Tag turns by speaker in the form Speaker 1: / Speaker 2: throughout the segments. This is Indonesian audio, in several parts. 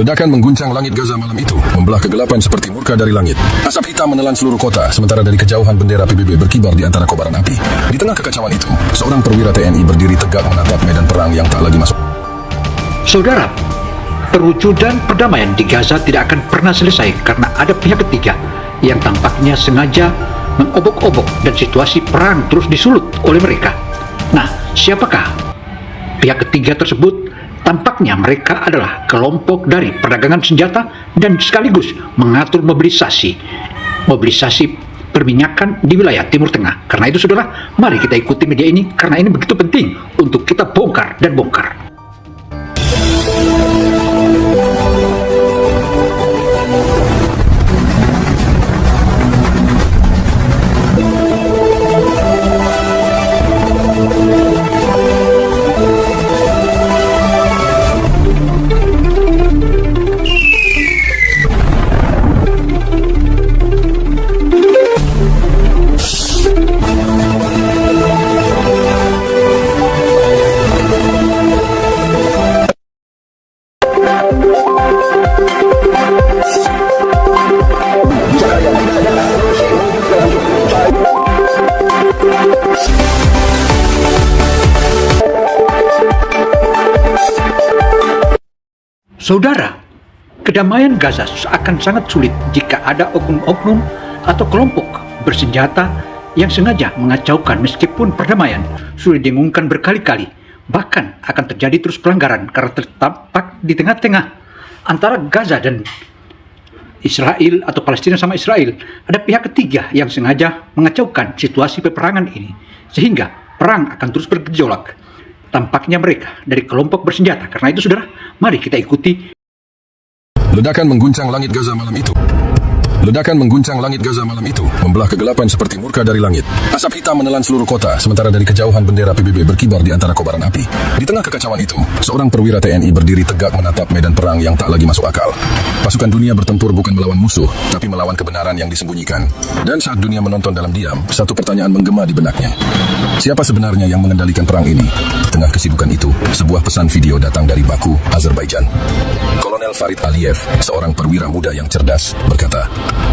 Speaker 1: Ledakan mengguncang langit Gaza malam itu, membelah kegelapan seperti murka dari langit. Asap hitam menelan seluruh kota, sementara dari kejauhan bendera PBB berkibar di antara kobaran api. Di tengah kekacauan itu, seorang perwira TNI berdiri tegak menatap medan perang yang tak lagi masuk.
Speaker 2: Saudara, perwujudan perdamaian di Gaza tidak akan pernah selesai karena ada pihak ketiga yang tampaknya sengaja mengobok-obok dan situasi perang terus disulut oleh mereka. Nah, siapakah pihak ketiga tersebut? Tampaknya mereka adalah kelompok dari perdagangan senjata dan sekaligus mengatur mobilisasi perminyakan di wilayah Timur Tengah. Karena itu saudara, mari kita ikuti media ini karena ini begitu penting untuk kita bongkar dan bongkar. Saudara, kedamaian Gaza akan sangat sulit jika ada oknum-oknum atau kelompok bersenjata yang sengaja mengacaukan meskipun perdamaian sudah diumumkan berkali-kali. Bahkan akan terjadi terus pelanggaran karena tertampak di tengah-tengah antara Gaza dan Israel atau Palestina sama Israel. Ada pihak ketiga yang sengaja mengacaukan situasi peperangan ini sehingga perang akan terus bergejolak. Tampaknya mereka dari kelompok bersenjata. Karena itu saudara, mari kita ikuti.
Speaker 1: Ledakan mengguncang langit Gaza malam itu. Ledakan mengguncang langit Gaza malam itu, membelah kegelapan seperti murka dari langit. Asap hitam menelan seluruh kota, sementara dari kejauhan bendera PBB berkibar di antara kobaran api. Di tengah kekacauan itu, seorang perwira TNI berdiri tegak menatap medan perang yang tak lagi masuk akal. Pasukan dunia bertempur bukan melawan musuh, tapi melawan kebenaran yang disembunyikan. Dan saat dunia menonton dalam diam, satu pertanyaan menggema di benaknya. Siapa sebenarnya yang mengendalikan perang ini? Di tengah kesibukan itu, sebuah pesan video datang dari Baku, Azerbaijan. Kolonel Farid Aliyev, seorang perwira muda yang cerdas, berkata,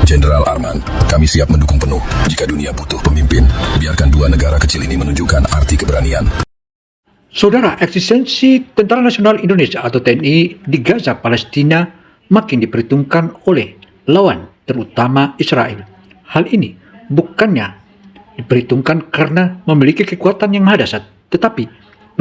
Speaker 1: Jenderal Arman, kami siap mendukung penuh. Jika dunia butuh pemimpin, biarkan dua negara kecil ini menunjukkan arti keberanian.
Speaker 2: Saudara, eksistensi Tentara Nasional Indonesia atau TNI di Gaza, Palestina makin diperhitungkan oleh lawan, terutama Israel. Hal ini bukannya diperhitungkan karena memiliki kekuatan yang maha dahsyat, tetapi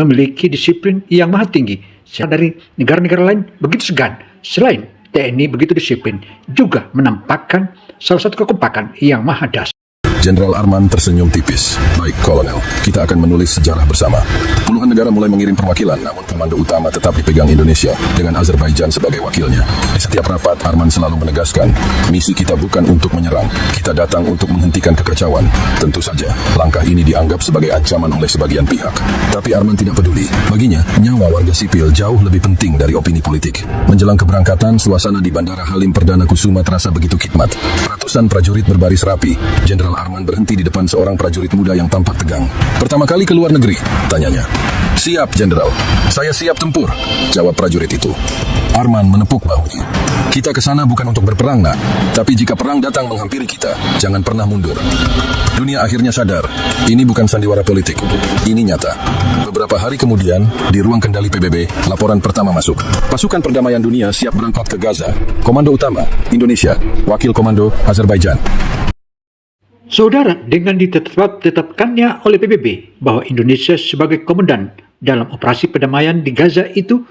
Speaker 2: memiliki disiplin yang maha tinggi. Dari negara-negara lain begitu segan, selain TNI begitu disiplin, juga menampakkan salah satu kekompakan yang maha dahsyat.
Speaker 1: Jenderal Arman tersenyum tipis. Baik, Kolonel, kita akan menulis sejarah bersama. Puluhan negara mulai mengirim perwakilan, namun komando utama tetap dipegang Indonesia dengan Azerbaijan sebagai wakilnya. Di setiap rapat, Arman selalu menegaskan, misi kita bukan untuk menyerang, kita datang untuk menghentikan kekacauan. Tentu saja, langkah ini dianggap sebagai ancaman oleh sebagian pihak. Tapi Arman tidak peduli. Baginya, nyawa warga sipil jauh lebih penting dari opini politik. Menjelang keberangkatan, suasana di Bandara Halim Perdana Kusuma terasa begitu khidmat. Ratusan prajurit berbaris rapi. Jenderal Arman berhenti di depan seorang prajurit muda yang tampak tegang. Pertama kali ke luar negeri, tanyanya. Siap, Jenderal. Saya siap tempur, jawab prajurit itu. Arman menepuk bahunya. Kita ke sana bukan untuk berperang, nak. Tapi jika perang datang menghampiri kita, jangan pernah mundur. Dunia akhirnya sadar, ini bukan sandiwara politik. Ini nyata. Beberapa hari kemudian, di ruang kendali PBB, laporan pertama masuk. Pasukan perdamaian dunia siap berangkat ke Gaza. Komando utama, Indonesia. Wakil komando, Azerbaijan.
Speaker 2: Saudara, dengan ditetapkannya oleh PBB bahwa Indonesia sebagai komandan dalam operasi perdamaian di Gaza itu,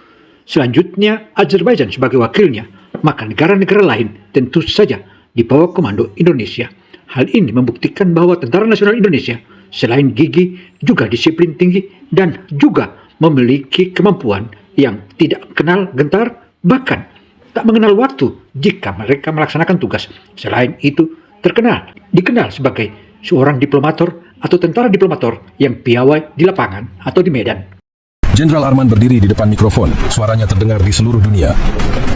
Speaker 2: selanjutnya Azerbaijan sebagai wakilnya, maka negara-negara lain tentu saja di bawah komando Indonesia. Hal ini membuktikan bahwa Tentara Nasional Indonesia selain gigih juga disiplin tinggi dan juga memiliki kemampuan yang tidak kenal gentar, bahkan tak mengenal waktu jika mereka melaksanakan tugas. Selain itu, dikenal sebagai seorang diplomator atau tentara diplomator yang piawai di lapangan atau di medan.
Speaker 1: Jenderal Arman berdiri di depan mikrofon, suaranya terdengar di seluruh dunia.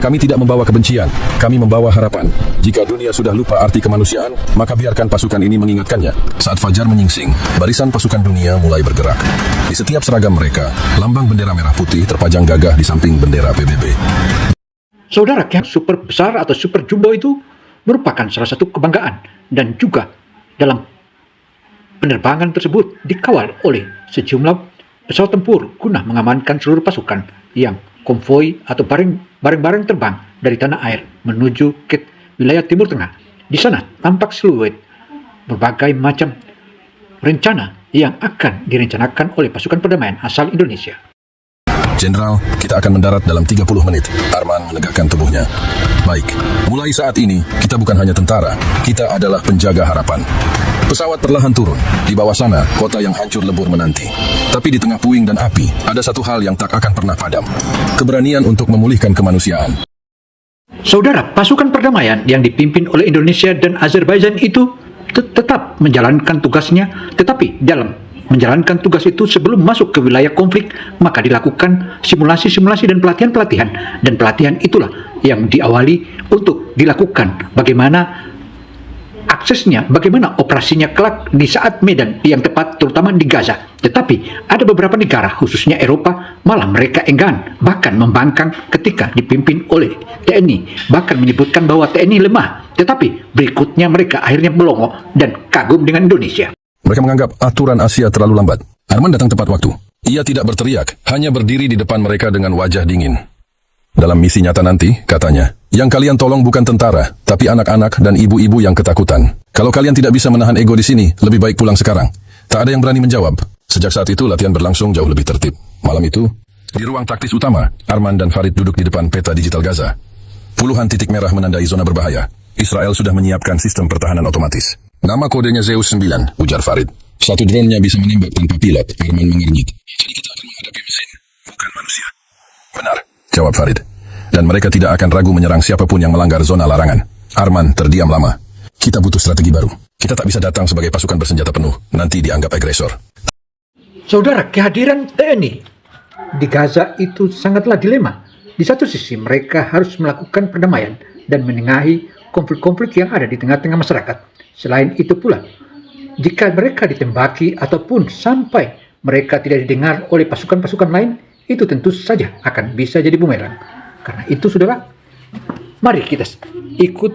Speaker 1: Kami tidak membawa kebencian, kami membawa harapan. Jika dunia sudah lupa arti kemanusiaan, maka biarkan pasukan ini mengingatkannya. Saat fajar menyingsing, barisan pasukan dunia mulai bergerak. Di setiap seragam mereka, lambang bendera merah putih terpajang gagah di samping bendera PBB.
Speaker 2: Saudara, yang super besar atau super jumbo itu merupakan salah satu kebanggaan dan juga dalam penerbangan tersebut dikawal oleh sejumlah pesawat tempur guna mengamankan seluruh pasukan yang konvoi atau bareng-bareng terbang dari tanah air menuju ke wilayah Timur Tengah. Di sana tampak siluet berbagai macam rencana yang akan direncanakan oleh pasukan perdamaian asal Indonesia.
Speaker 1: Jenderal, kita akan mendarat dalam 30 menit. Arman menegakkan tubuhnya. Baik, mulai saat ini, kita bukan hanya tentara, kita adalah penjaga harapan. Pesawat perlahan turun. Di bawah sana, kota yang hancur lebur menanti. Tapi di tengah puing dan api, ada satu hal yang tak akan pernah padam. Keberanian untuk memulihkan kemanusiaan.
Speaker 2: Saudara, pasukan perdamaian yang dipimpin oleh Indonesia dan Azerbaijan itu tetap menjalankan tugasnya, tetapi dalam menjalankan tugas itu sebelum masuk ke wilayah konflik, maka dilakukan simulasi-simulasi dan pelatihan-pelatihan. Dan pelatihan itulah yang diawali untuk dilakukan bagaimana aksesnya, bagaimana operasinya kelak di saat medan yang tepat, terutama di Gaza. Tetapi ada beberapa negara, khususnya Eropa, malah mereka enggan, bahkan membangkang ketika dipimpin oleh TNI, bahkan menyebutkan bahwa TNI lemah. Tetapi berikutnya mereka akhirnya melongo dan kagum dengan Indonesia.
Speaker 1: Mereka menganggap aturan Asia terlalu lambat. Arman datang tepat waktu. Ia tidak berteriak, hanya berdiri di depan mereka dengan wajah dingin. Dalam misi nyata nanti, katanya, yang kalian tolong bukan tentara, tapi anak-anak dan ibu-ibu yang ketakutan. Kalau kalian tidak bisa menahan ego di sini, lebih baik pulang sekarang. Tak ada yang berani menjawab. Sejak saat itu, latihan berlangsung jauh lebih tertib. Malam itu, di ruang taktis utama, Arman dan Farid duduk di depan peta digital Gaza. Puluhan titik merah menandai zona berbahaya. Israel sudah menyiapkan sistem pertahanan otomatis. Nama kodenya Zeus 9, ujar Farid. Satu drone-nya bisa menembak tanpa pilot, Arman mengernyit. Jadi kita akan menghadapi mesin, bukan manusia. Benar, jawab Farid. Dan mereka tidak akan ragu menyerang siapapun yang melanggar zona larangan. Arman terdiam lama. Kita butuh strategi baru. Kita tak bisa datang sebagai pasukan bersenjata penuh, nanti dianggap agresor.
Speaker 2: Saudara, kehadiran TNI di Gaza itu sangatlah dilema. Di satu sisi mereka harus melakukan perdamaian dan menengahi konflik-konflik yang ada di tengah-tengah masyarakat. Selain itu pula, jika mereka ditembaki ataupun sampai mereka tidak didengar oleh pasukan-pasukan lain, itu tentu saja akan bisa jadi bumerang. Karena itu, saudara, mari kita ikut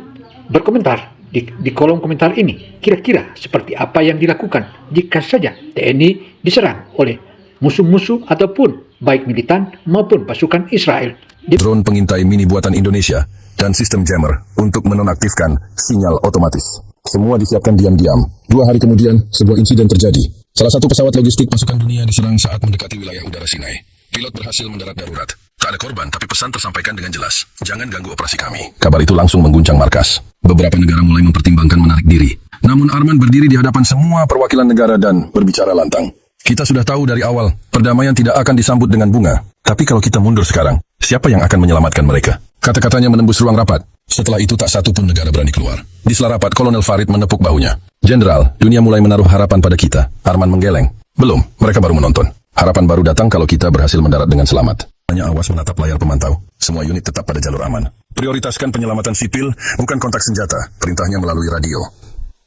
Speaker 2: berkomentar di kolom komentar ini. Kira-kira seperti apa yang dilakukan jika saja TNI diserang oleh musuh-musuh ataupun baik militan maupun pasukan Israel.
Speaker 1: Drone pengintai mini buatan Indonesia dan sistem jammer untuk menonaktifkan sinyal otomatis. Semua disiapkan diam-diam. 2 hari kemudian, sebuah insiden terjadi. Salah satu pesawat logistik pasukan dunia diserang saat mendekati wilayah udara Sinai. Pilot berhasil mendarat darurat. Tak ada korban, tapi pesan tersampaikan dengan jelas. Jangan ganggu operasi kami. Kabar itu langsung mengguncang markas. Beberapa negara mulai mempertimbangkan menarik diri. Namun Arman berdiri di hadapan semua perwakilan negara dan berbicara lantang. Kita sudah tahu dari awal, perdamaian tidak akan disambut dengan bunga. Tapi kalau kita mundur sekarang, siapa yang akan menyelamatkan mereka? Kata-katanya menembus ruang rapat. Setelah itu tak satu pun negara berani keluar. Di sela rapat, Kolonel Farid menepuk bahunya. Jenderal, dunia mulai menaruh harapan pada kita. Arman menggeleng. Belum, mereka baru menonton. Harapan baru datang kalau kita berhasil mendarat dengan selamat. Hanya awas menatap layar pemantau. Semua unit tetap pada jalur aman. Prioritaskan penyelamatan sipil, bukan kontak senjata. Perintahnya melalui radio.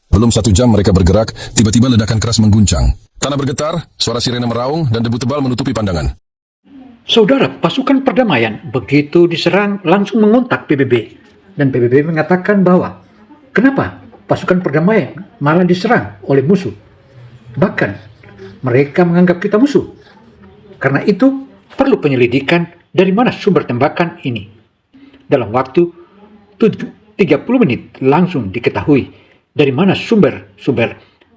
Speaker 1: Belum 1 jam mereka bergerak, tiba-tiba ledakan keras mengguncang. Tanah bergetar, suara sirene meraung, dan debu tebal menutupi pandangan.
Speaker 2: Saudara, pasukan perdamaian begitu diserang langsung mengontak PBB. Dan PBB mengatakan bahwa kenapa pasukan perdamaian malah diserang oleh musuh. Bahkan mereka menganggap kita musuh. Karena itu perlu penyelidikan dari mana sumber tembakan ini. Dalam waktu 30 menit langsung diketahui dari mana sumber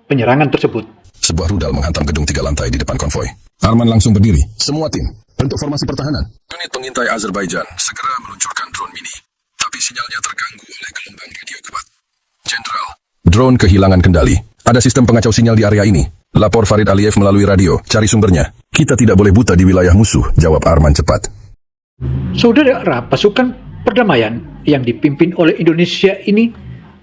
Speaker 2: penyerangan tersebut.
Speaker 1: Sebuah rudal menghantam gedung 3 lantai di depan konvoi. Arman langsung berdiri. Semua tim, bentuk formasi pertahanan. Unit pengintai Azerbaijan segera meluncurkan drone mini. Tapi sinyalnya terganggu oleh gelombang radio kuat. Jenderal, drone kehilangan kendali. Ada sistem pengacau sinyal di area ini. Lapor Farid Aliyev melalui radio. Cari sumbernya. Kita tidak boleh buta di wilayah musuh, jawab Arman cepat.
Speaker 2: Saudara, pasukan perdamaian yang dipimpin oleh Indonesia ini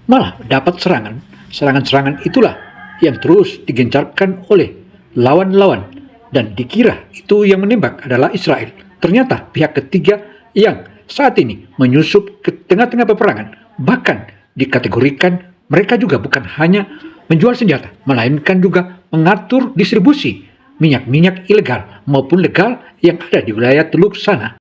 Speaker 2: malah dapat serangan. Serangan-serangan itulah yang terus digencarkan oleh lawan-lawan. Dan dikira itu yang menembak adalah Israel. Ternyata pihak ketiga yang saat ini menyusup ke tengah-tengah peperangan. Bahkan dikategorikan mereka juga bukan hanya menjual senjata, melainkan juga mengatur distribusi minyak-minyak ilegal maupun legal yang ada di wilayah Teluk sana.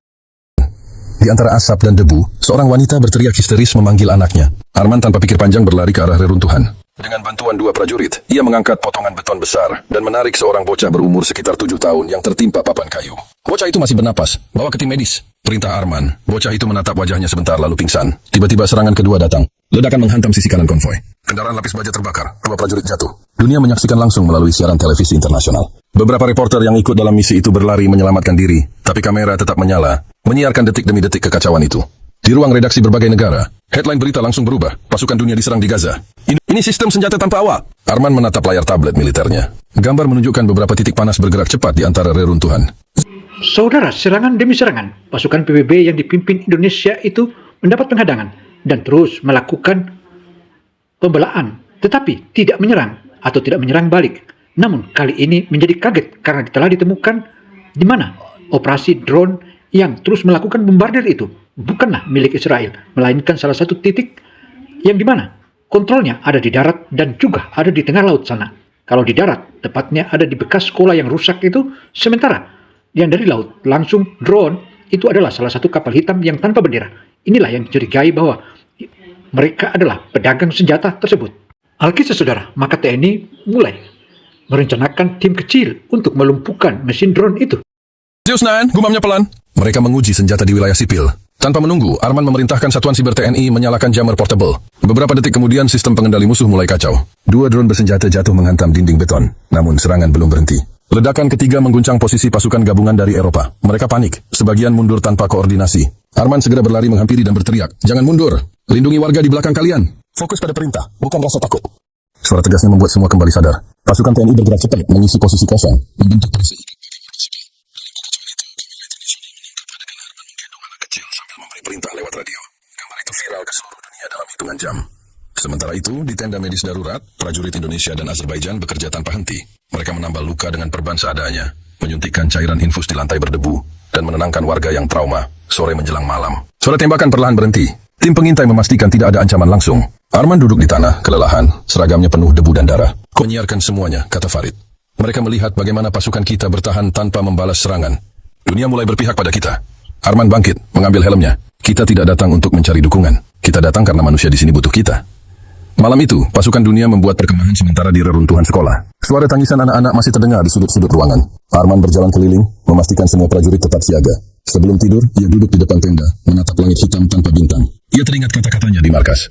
Speaker 1: Di antara asap dan debu, seorang wanita berteriak histeris memanggil anaknya. Arman tanpa pikir panjang berlari ke arah reruntuhan. Dengan bantuan dua prajurit, ia mengangkat potongan beton besar dan menarik seorang bocah berumur sekitar 7 tahun yang tertimpa papan kayu. Bocah itu masih bernapas. Bawa ke tim medis. Perintah Arman. Bocah itu menatap wajahnya sebentar lalu pingsan. Tiba-tiba serangan kedua datang. Ledakan menghantam sisi kanan konvoi. Kendaraan lapis baja terbakar. 2 prajurit jatuh. Dunia menyaksikan langsung melalui siaran televisi internasional. Beberapa reporter yang ikut dalam misi itu berlari menyelamatkan diri, tapi kamera tetap menyala, menyiarkan detik demi detik kekacauan itu. Di ruang redaksi berbagai negara, headline berita langsung berubah. Pasukan dunia diserang di Gaza. Ini sistem senjata tanpa awak. Arman menatap layar tablet militernya. Gambar menunjukkan beberapa titik panas bergerak cepat di antara reruntuhan.
Speaker 2: Saudara, serangan demi serangan, pasukan PBB yang dipimpin Indonesia itu mendapat penghadangan dan terus melakukan pembelaan, tetapi tidak menyerang atau tidak menyerang balik. Namun kali ini menjadi kaget karena telah ditemukan di mana operasi drone yang terus melakukan bombardir itu bukanlah milik Israel, melainkan salah satu titik yang di mana kontrolnya ada di darat dan juga ada di tengah laut sana. Kalau di darat, tepatnya ada di bekas sekolah yang rusak itu, sementara yang dari laut langsung drone itu adalah salah satu kapal hitam yang tanpa bendera. Inilah yang dicurigai bahwa mereka adalah pedagang senjata tersebut. Alkisah saudara, maka TNI mulai merencanakan tim kecil untuk melumpuhkan mesin drone itu.
Speaker 1: Zeus 9, gumamnya pelan. Mereka menguji senjata di wilayah sipil. Tanpa menunggu, Arman memerintahkan satuan siber TNI menyalakan jammer portable. Beberapa detik kemudian, sistem pengendali musuh mulai kacau. 2 drone bersenjata jatuh menghantam dinding beton. Namun serangan belum berhenti. Ledakan ketiga mengguncang posisi pasukan gabungan dari Eropa. Mereka panik. Sebagian mundur tanpa koordinasi. Arman segera berlari menghampiri dan berteriak, "Jangan mundur. Lindungi warga di belakang kalian. Fokus pada perintah, bukan rasa takut." Suara tegasnya membuat semua kembali sadar. Pasukan TNI bergerak cepat mengisi posisi kosong. Membentuk polis perintah lewat radio. Gambar itu viral ke seluruh dunia dalam hitungan jam. Sementara itu, di tenda medis darurat, prajurit Indonesia dan Azerbaijan bekerja tanpa henti. Mereka menambal luka dengan perban seadanya, menyuntikkan cairan infus di lantai berdebu, dan menenangkan warga yang trauma sore menjelang malam. Suara tembakan perlahan berhenti. Tim pengintai memastikan tidak ada ancaman langsung. Arman duduk di tanah, kelelahan, seragamnya penuh debu dan darah. Kau menyiarkan semuanya, kata Farid. Mereka melihat bagaimana pasukan kita bertahan tanpa membalas serangan. Dunia mulai berpihak pada kita. Arman bangkit, mengambil helmnya. Kita tidak datang untuk mencari dukungan. Kita datang karena manusia di sini butuh kita. Malam itu, pasukan dunia membuat perkemahan sementara di reruntuhan sekolah. Suara tangisan anak-anak masih terdengar di sudut-sudut ruangan. Arman berjalan keliling, memastikan semua prajurit tetap siaga. Sebelum tidur, ia duduk di depan tenda, menatap langit hitam tanpa bintang. Ia teringat kata-katanya di markas.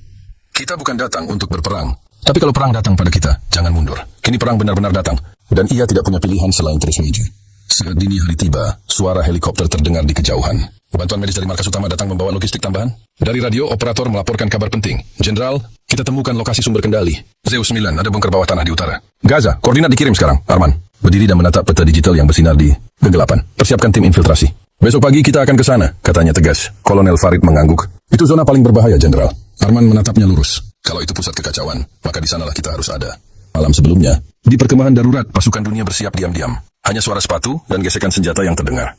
Speaker 1: Kita bukan datang untuk berperang. Tapi kalau perang datang pada kita, jangan mundur. Kini perang benar-benar datang. Dan ia tidak punya pilihan selain terus maju. Saat dini hari tiba, suara helikopter terdengar di kejauhan. Bantuan medis dari markas utama datang membawa logistik tambahan. Dari radio, operator melaporkan kabar penting. Jenderal, kita temukan lokasi sumber kendali. Zeus 9, ada bunker bawah tanah di utara. Gaza, koordinat dikirim sekarang. Arman, berdiri dan menatap peta digital yang bersinar di kegelapan. Persiapkan tim infiltrasi. Besok pagi kita akan ke sana, katanya tegas. Kolonel Farid mengangguk. Itu zona paling berbahaya, Jenderal. Arman menatapnya lurus. Kalau itu pusat kekacauan, maka di sanalah kita harus ada. Malam sebelumnya, di perkemahan darurat, pasukan dunia bersiap diam-diam. Hanya suara sepatu dan gesekan senjata yang terdengar.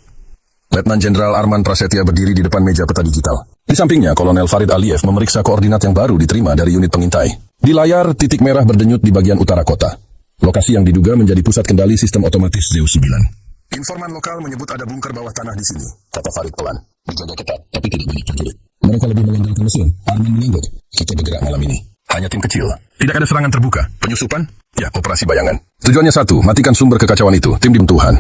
Speaker 1: Letnan Jenderal Arman Prasetya berdiri di depan meja peta digital. Di sampingnya, Kolonel Farid Aliyev memeriksa koordinat yang baru diterima dari unit pengintai. Di layar, titik merah berdenyut di bagian utara kota. Lokasi yang diduga menjadi pusat kendali sistem otomatis Zeus 9. Informan lokal menyebut ada bunker bawah tanah di sini, kata Farid pelan. Dijaga ketat, tapi tidak banyak prajurit. Mereka lebih mengandalkan mesin. Arman mengangguk. Kita bergerak malam ini. Hanya tim kecil. Tidak ada serangan terbuka. Penyusupan? Ya, operasi bayangan. Tujuannya satu, matikan sumber kekacauan itu. Tim Tuhan.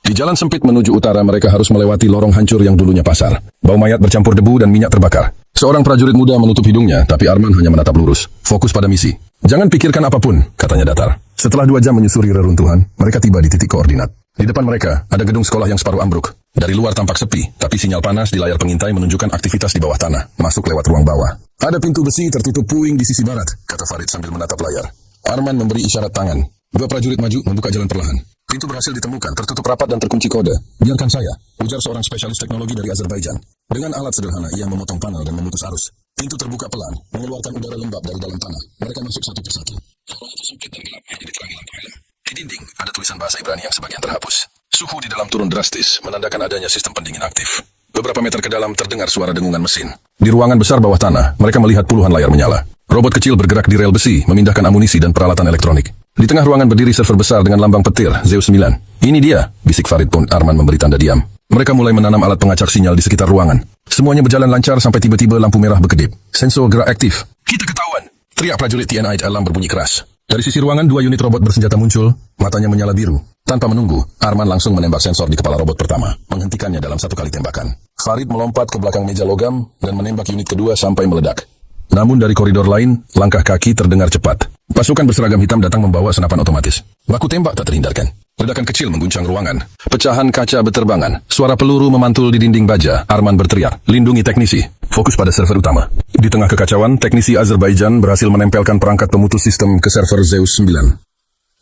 Speaker 1: Di jalan sempit menuju utara, mereka harus melewati lorong hancur yang dulunya pasar. Bau mayat bercampur debu dan minyak terbakar. Seorang prajurit muda menutup hidungnya, tapi Arman hanya menatap lurus. Fokus pada misi. Jangan pikirkan apapun, katanya datar. Setelah 2 jam menyusuri reruntuhan, mereka tiba di titik koordinat. Di depan mereka, ada gedung sekolah yang separuh ambruk. Dari luar tampak sepi, tapi sinyal panas di layar pengintai menunjukkan aktivitas di bawah tanah. Masuk lewat ruang bawah. Ada pintu besi tertutup puing di sisi barat, kata Farid sambil menatap layar. Arman memberi isyarat tangan. 2 prajurit maju membuka jalan perlahan. Pintu berhasil ditemukan, tertutup rapat dan terkunci kode. Biarkan saya, ujar seorang spesialis teknologi dari Azerbaijan. Dengan alat sederhana, ia memotong panel dan memutus arus. Pintu terbuka pelan, mengeluarkan udara lembab dari dalam tanah. Mereka masuk satu persatu. Lorong itu sempit dan gelap, hanya diterangi lampu helm. Di dinding, ada tulisan bahasa Ibrani yang sebagian terhapus. Suhu di dalam turun drastis, menandakan adanya sistem pendingin aktif. Beberapa meter ke dalam terdengar suara dengungan mesin. Di ruangan besar bawah tanah, mereka melihat puluhan layar menyala. Robot kecil bergerak di rel besi, memindahkan amunisi dan peralatan elektronik. Di tengah ruangan berdiri server besar dengan lambang petir, Zeus 9. Ini dia, bisik Farid pun Arman memberi tanda diam. Mereka mulai menanam alat pengacak sinyal di sekitar ruangan. Semuanya berjalan lancar sampai tiba-tiba lampu merah berkedip. Sensor gerak aktif. Kita ketahuan! Teriak prajurit TNI alarm berbunyi keras. Dari sisi ruangan, 2 unit robot bersenjata muncul, matanya menyala biru. Tanpa menunggu, Arman langsung menembak sensor di kepala robot pertama, menghentikannya dalam 1 kali tembakan. Farid melompat ke belakang meja logam dan menembak unit kedua sampai meledak. Namun dari koridor lain, langkah kaki terdengar cepat. Pasukan berseragam hitam datang membawa senapan otomatis. Baku tembak tak terhindarkan. Ledakan kecil mengguncang ruangan. Pecahan kaca berterbangan. Suara peluru memantul di dinding baja. Arman berteriak, lindungi teknisi. Fokus pada server utama. Di tengah kekacauan, teknisi Azerbaijan berhasil menempelkan perangkat pemutus sistem ke server Zeus 9.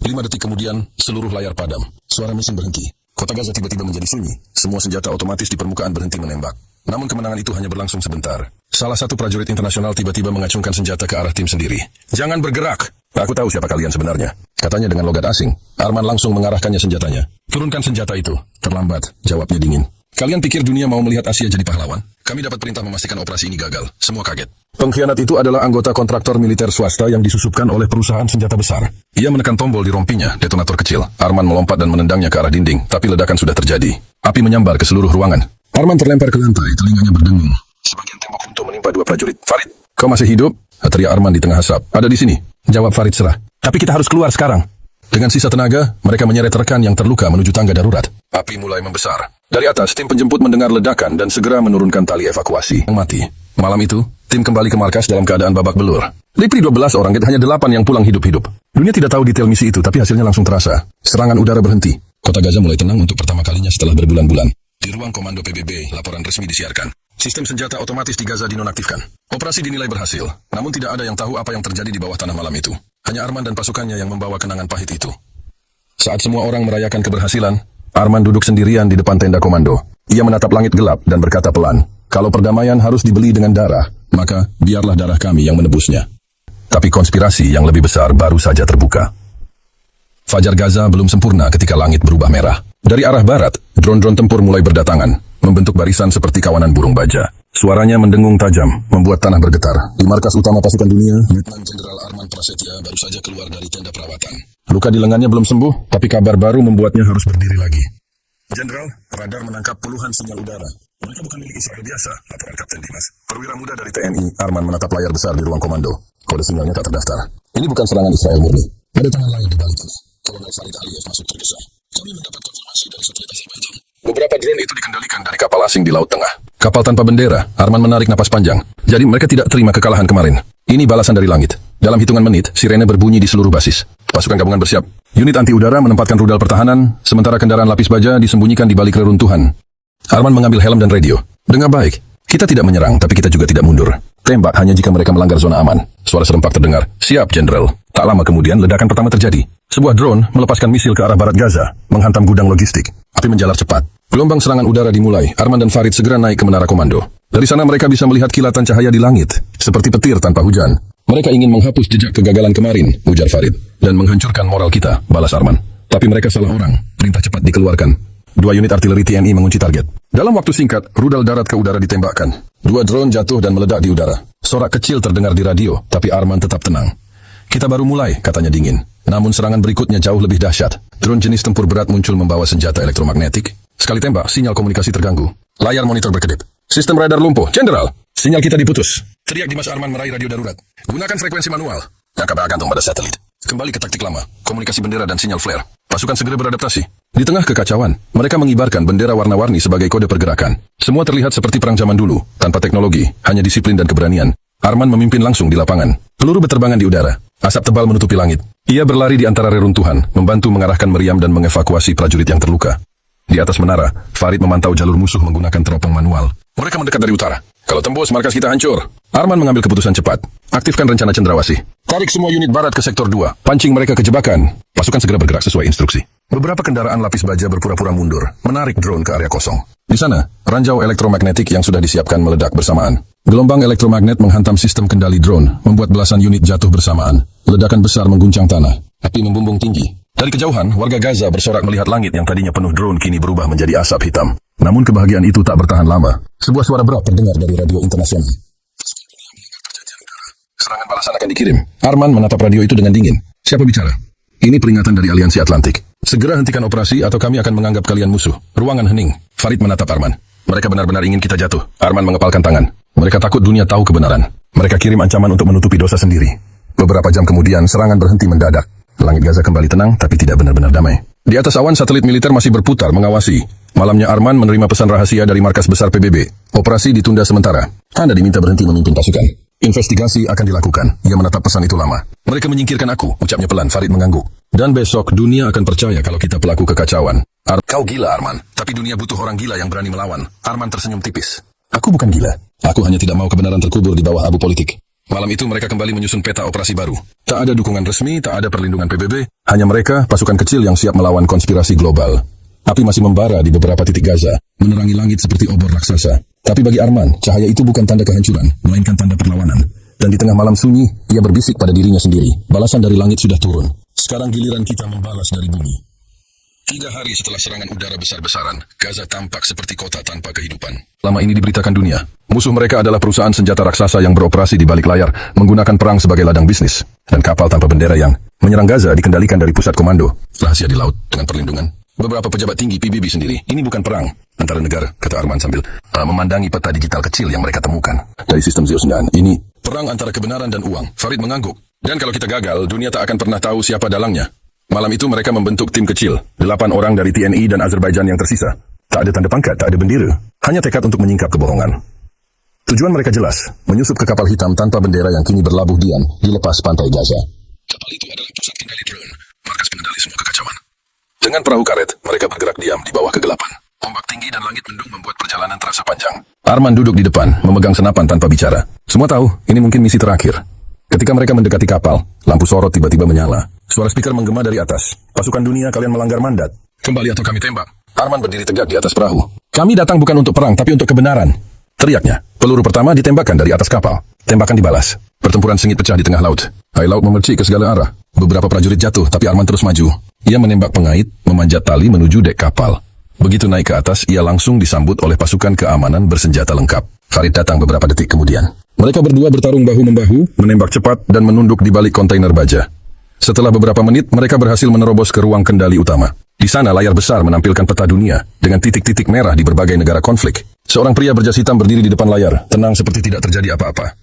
Speaker 1: 5 detik kemudian, seluruh layar padam. Suara mesin berhenti. Kota Gaza tiba-tiba menjadi sunyi. Semua senjata otomatis di permukaan berhenti menembak. Namun kemenangan itu hanya berlangsung sebentar. Salah satu prajurit internasional tiba-tiba mengacungkan senjata ke arah tim sendiri. Jangan bergerak! Aku tahu siapa kalian sebenarnya. Katanya dengan logat asing. Arman langsung mengarahkannya senjatanya. Turunkan senjata itu. Terlambat. Jawabnya dingin. Kalian pikir dunia mau melihat Asia jadi pahlawan? Kami dapat perintah memastikan operasi ini gagal. Semua kaget. Pengkhianat itu adalah anggota kontraktor militer swasta yang disusupkan oleh perusahaan senjata besar. Ia menekan tombol di rompinya, detonator kecil. Arman melompat dan menendangnya ke arah dinding, tapi ledakan sudah terjadi. Api menyambar ke seluruh ruangan. Arman terlempar ke lantai, telinganya berdengung. Sebagian tembok runtuh menimpa 2 prajurit. Farid, kau masih hidup? Teriak Arman di tengah asap. Ada di sini. Jawab Farid serah. Tapi kita harus keluar sekarang. Dengan sisa tenaga, mereka menyeret rekan yang terluka menuju tangga darurat. Api mulai membesar. Dari atas, tim penjemput mendengar ledakan dan segera menurunkan tali evakuasi. Yang mati. Malam itu, tim kembali ke markas dalam keadaan babak belur. Dari 12 orang, hanya 8 yang pulang hidup-hidup. Dunia tidak tahu detail misi itu, tapi hasilnya langsung terasa. Serangan udara berhenti. Kota Gaza mulai tenang untuk pertama kalinya setelah berbulan-bulan. Di ruang komando PBB, laporan resmi disiarkan. Sistem senjata otomatis di Gaza dinonaktifkan. Operasi dinilai berhasil, namun tidak ada yang tahu apa yang terjadi di bawah tanah malam itu. Hanya Arman dan pasukannya yang membawa kenangan pahit itu. Saat semua orang merayakan keberhasilan, Arman duduk sendirian di depan tenda komando. Ia menatap langit gelap dan berkata pelan, kalau perdamaian harus dibeli dengan darah, maka biarlah darah kami yang menebusnya. Tapi konspirasi yang lebih besar baru saja terbuka. Fajar Gaza belum sempurna ketika langit berubah merah. Dari arah barat, drone-drone tempur mulai berdatangan, membentuk barisan seperti kawanan burung baja. Suaranya mendengung tajam, membuat tanah bergetar. Di markas utama pasukan dunia, Letnan Jenderal Arman Prasetya baru saja keluar dari tenda perawatan. Luka di lengannya belum sembuh, tapi kabar baru membuatnya harus berdiri lagi. Jenderal, radar menangkap puluhan sinyal udara. Mereka bukan milik Israel biasa, laporan Kapten Dimas. Perwira muda dari TNI, Arman menatap layar besar di ruang komando. Kode sinyalnya tak terdaftar. Ini bukan serangan Israel murni. Ada tangan lain di balik ini. Kolonel Farid Aliyev masuk tergesa. Kami mendapat konfirmasi dari satelit Azerbaijan. Beberapa drone itu dikendalikan dari kapal asing di Laut Tengah. Kapal tanpa bendera, Arman menarik napas panjang. Jadi mereka tidak terima kekalahan kemarin. Ini balasan dari langit. Dalam hitungan menit, sirene berbunyi di seluruh basis. Pasukan gabungan bersiap. Unit anti udara menempatkan rudal pertahanan, sementara kendaraan lapis baja disembunyikan di balik reruntuhan. Arman mengambil helm dan radio. Dengar baik, kita tidak menyerang, tapi kita juga tidak mundur. Tembak hanya jika mereka melanggar zona aman. Suara serempak terdengar. Siap, Jenderal. Tak lama kemudian, ledakan pertama terjadi. Sebuah drone melepaskan misil ke arah barat Gaza, menghantam gudang logistik. Api menjalar cepat. Gelombang serangan udara dimulai. Arman dan Farid segera naik ke menara komando. Dari sana mereka bisa melihat kilatan cahaya di langit, seperti petir tanpa hujan. Mereka ingin menghapus jejak kegagalan kemarin, ujar Farid, dan menghancurkan moral kita, balas Arman. Tapi mereka salah orang. Perintah cepat dikeluarkan. 2 unit artileri TNI mengunci target. Dalam waktu singkat, rudal darat ke udara ditembakkan. 2 drone jatuh dan meledak di udara. Sorak kecil terdengar di radio, tapi Arman tetap tenang. Kita baru mulai, katanya dingin. Namun serangan berikutnya jauh lebih dahsyat. Drone jenis tempur berat muncul membawa senjata elektromagnetik. Sekali tembak, sinyal komunikasi terganggu. Layar monitor berkedip. Sistem radar lumpuh. Jenderal, sinyal kita diputus. Teriak Dimas Arman meraih radio darurat. Gunakan frekuensi manual. Yang bergantung pada satelit. Kembali ke taktik lama, komunikasi bendera dan sinyal flare. Pasukan segera beradaptasi. Di tengah kekacauan, mereka mengibarkan bendera warna-warni sebagai kode pergerakan. Semua terlihat seperti perang zaman dulu, tanpa teknologi, hanya disiplin dan keberanian. Arman memimpin langsung di lapangan. Peluru berterbangan di udara. Asap tebal menutupi langit. Ia berlari di antara reruntuhan, membantu mengarahkan meriam dan mengevakuasi prajurit yang terluka. Di atas menara, Farid memantau jalur musuh menggunakan teropong manual. Mereka mendekat dari utara. Kalau tembus, markas kita hancur. Arman mengambil keputusan cepat. Aktifkan rencana cendrawasih. Tarik semua unit barat ke sektor 2. Pancing mereka ke jebakan. Pasukan segera bergerak sesuai instruksi. Beberapa kendaraan lapis baja berpura-pura mundur, menarik drone ke area kosong. Di sana, ranjau elektromagnetik yang sudah disiapkan meledak bersamaan. Gelombang elektromagnet menghantam sistem kendali drone, membuat belasan unit jatuh bersamaan. Ledakan besar mengguncang tanah. Api membumbung tinggi. Dari kejauhan, warga Gaza bersorak melihat langit yang tadinya penuh drone kini berubah menjadi asap hitam. Namun kebahagiaan itu tak bertahan lama. Sebuah suara berat terdengar dari radio internasional. Serangan balasan akan dikirim. Arman menatap radio itu dengan dingin. Siapa bicara? Ini peringatan dari Aliansi Atlantik. Segera hentikan operasi atau kami akan menganggap kalian musuh. Ruangan hening. Farid menatap Arman. Mereka benar-benar ingin kita jatuh. Arman mengepalkan tangan. Mereka takut dunia tahu kebenaran. Mereka kirim ancaman untuk menutupi dosa sendiri. Beberapa jam kemudian, serangan berhenti mendadak. Langit Gaza kembali tenang, tapi tidak benar-benar damai. Di atas awan, satelit militer masih berputar, mengawasi. Malamnya Arman menerima pesan rahasia dari markas besar PBB. Operasi ditunda sementara. Anda diminta berhenti memimpin pasukan. Investigasi akan dilakukan. Ia menatap pesan itu lama. Mereka menyingkirkan aku, ucapnya pelan. Farid mengangguk. Dan besok dunia akan percaya kalau kita pelaku kekacauan. Kau gila, Arman. Tapi dunia butuh orang gila yang berani melawan. Arman tersenyum tipis. Aku bukan gila. Aku hanya tidak mau kebenaran terkubur di bawah abu politik. Malam itu mereka kembali menyusun peta operasi baru. Tak ada dukungan resmi, tak ada perlindungan PBB. Hanya mereka, pasukan kecil yang siap melawan konspirasi global. Api masih membara di beberapa titik Gaza, menerangi langit seperti obor raksasa. Tapi bagi Arman, cahaya itu bukan tanda kehancuran, melainkan tanda perlawanan. Dan di tengah malam sunyi, ia berbisik pada dirinya sendiri. Balasan dari langit sudah turun. Sekarang giliran kita membalas dari bumi. 3 hari setelah serangan udara besar-besaran, Gaza tampak seperti kota tanpa kehidupan. Lama ini diberitakan dunia. Musuh mereka adalah perusahaan senjata raksasa yang beroperasi di balik layar, menggunakan perang sebagai ladang bisnis. Dan kapal tanpa bendera yang menyerang Gaza dikendalikan dari pusat komando. Rahasia di laut dengan perlindungan. Beberapa pejabat tinggi PBB sendiri. Ini bukan perang antara negara, kata Arman sambil memandangi peta digital kecil yang mereka temukan. Dari sistem Zeus 9, ini perang antara kebenaran dan uang. Farid mengangguk. Dan kalau kita gagal, dunia tak akan pernah tahu siapa dalangnya. Malam itu mereka membentuk tim kecil. 8 orang dari TNI dan Azerbaijan yang tersisa. Tak ada tanda pangkat, tak ada bendera. Hanya tekad untuk menyingkap kebohongan. Tujuan mereka jelas, menyusup ke kapal hitam tanpa bendera yang kini berlabuh diam di lepas pantai Gaza. Kapal itu adalah pusat kendali drone, markas pengendali semua kekacauan. Dengan perahu karet, mereka bergerak diam di bawah kegelapan. Ombak tinggi dan langit mendung membuat perjalanan terasa panjang. Arman duduk di depan, memegang senapan tanpa bicara. Semua tahu, ini mungkin misi terakhir. Ketika mereka mendekati kapal, lampu sorot tiba-tiba menyala. Suara speaker menggema dari atas. Pasukan dunia, kalian melanggar mandat. Kembali atau kami tembak. Arman berdiri tegak di atas perahu. Kami datang bukan untuk perang, tapi untuk kebenaran. Teriaknya. Peluru pertama ditembakkan dari atas kapal. Tembakan dibalas. Pertempuran sengit pecah di tengah laut. Air laut memercik ke segala arah. Beberapa prajurit jatuh, tapi Arman terus maju. Ia menembak pengait, memanjat tali menuju dek kapal. Begitu naik ke atas, ia langsung disambut oleh pasukan keamanan bersenjata lengkap. Farid datang beberapa detik kemudian. Mereka berdua bertarung bahu-membahu, menembak cepat dan menunduk di balik kontainer baja. Setelah beberapa menit, mereka berhasil menerobos ke ruang kendali utama. Di sana, layar besar menampilkan peta dunia dengan titik-titik merah di berbagai negara konflik. Seorang pria berjas hitam berdiri di depan layar, tenang seperti tidak terjadi apa-apa.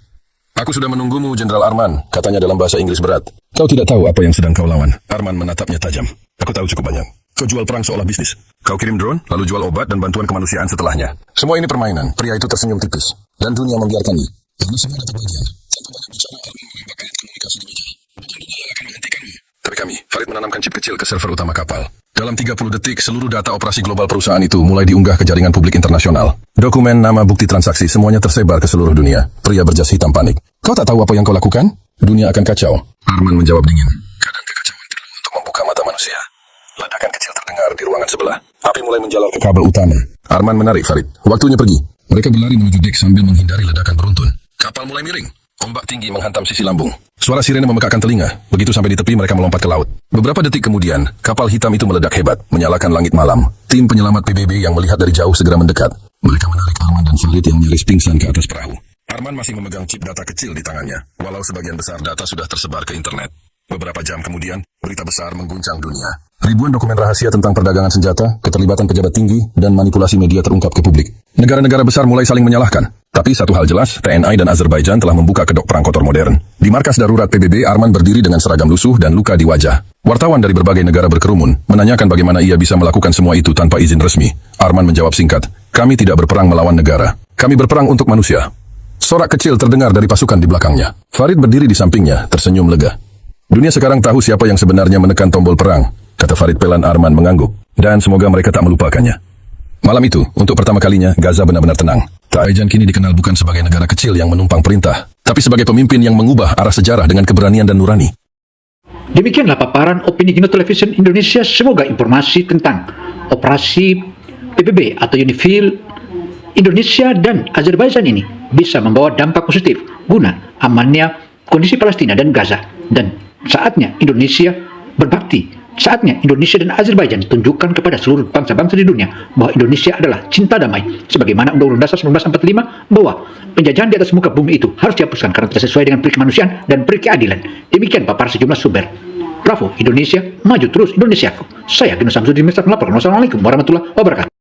Speaker 1: Aku sudah menunggumu, Jenderal Arman, katanya dalam bahasa Inggris berat. Kau tidak tahu apa yang sedang kau lawan. Arman menatapnya tajam. Aku tahu cukup banyak. Kau jual perang seolah bisnis. Kau kirim drone, lalu jual obat dan bantuan kemanusiaan setelahnya. Semua ini permainan. Pria itu tersenyum tipis. Dan dunia membiarkannya. Karena semua dapat bagian. Tanpa banyak bicara, Arman menembak kait komunikasi di meja. Bukan dunia akan menghentikanmu. Tapi kami, Farid menanamkan chip kecil ke server utama kapal. Dalam 30 detik, seluruh data operasi global perusahaan itu mulai diunggah ke jaringan publik internasional. Dokumen, nama, bukti transaksi, semuanya tersebar ke seluruh dunia. Pria berjas hitam panik. Kau tak tahu apa yang kau lakukan? Dunia akan kacau. Arman menjawab dingin. Kadang kekacauan perlu untuk membuka mata manusia. Ledakan kecil terdengar di ruangan sebelah. Api mulai menjalar ke kabel utama. Arman menarik Farid. Waktunya pergi. Mereka berlari menuju dek sambil menghindari ledakan beruntun. Kapal mulai miring. Ombak tinggi menghantam sisi lambung. Suara sirene memekakkan telinga. Begitu sampai di tepi, mereka melompat ke laut. Beberapa detik kemudian, kapal hitam itu meledak hebat, menyalakan langit malam. Tim penyelamat PBB yang melihat dari jauh segera mendekat. Mereka menarik Arman dan Farid yang nyaris pingsan ke atas perahu. Arman masih memegang chip data kecil di tangannya, walau sebagian besar data sudah tersebar ke internet. Beberapa jam kemudian, berita besar mengguncang dunia. Ribuan dokumen rahasia tentang perdagangan senjata, keterlibatan pejabat tinggi, dan manipulasi media terungkap ke publik. Negara-negara besar mulai saling menyalahkan. Tapi satu hal jelas, TNI dan Azerbaijan telah membuka kedok perang kotor modern. Di markas darurat PBB, Arman berdiri dengan seragam lusuh dan luka di wajah. Wartawan dari berbagai negara berkerumun, menanyakan bagaimana ia bisa melakukan semua itu tanpa izin resmi. Arman menjawab singkat, kami tidak berperang melawan negara. Kami berperang untuk manusia. Sorak kecil terdengar dari pasukan di belakangnya. Farid berdiri di sampingnya, tersenyum lega. Dunia sekarang tahu siapa yang sebenarnya menekan tombol perang, kata Farid pelan. Arman mengangguk. Dan semoga mereka tak melupakannya. Malam itu, untuk pertama kalinya, Gaza benar-benar tenang. Azerbaijan kini dikenal bukan sebagai negara kecil yang menumpang perintah, tapi sebagai pemimpin yang mengubah arah sejarah dengan keberanian dan nurani.
Speaker 2: Demikianlah paparan opini Kino Television Indonesia. Semoga informasi tentang operasi PBB atau UNIFIL Indonesia dan Azerbaijan ini bisa membawa dampak positif guna amannya kondisi Palestina dan Gaza. Dan saatnya Indonesia berbakti. Saatnya Indonesia dan Azerbaijan tunjukkan kepada seluruh bangsa-bangsa di dunia bahwa Indonesia adalah cinta damai. Sebagaimana Undang-Undang Dasar 1945 bahwa penjajahan di atas muka bumi itu harus dihapuskan karena tidak sesuai dengan peri kemanusiaan dan peri keadilan. Demikian paparan sejumlah sumber. Bravo, Indonesia, maju terus Indonesiaku. Saya Gino Samsudin Mister melaporkan. Wassalamualaikum warahmatullahi wabarakatuh.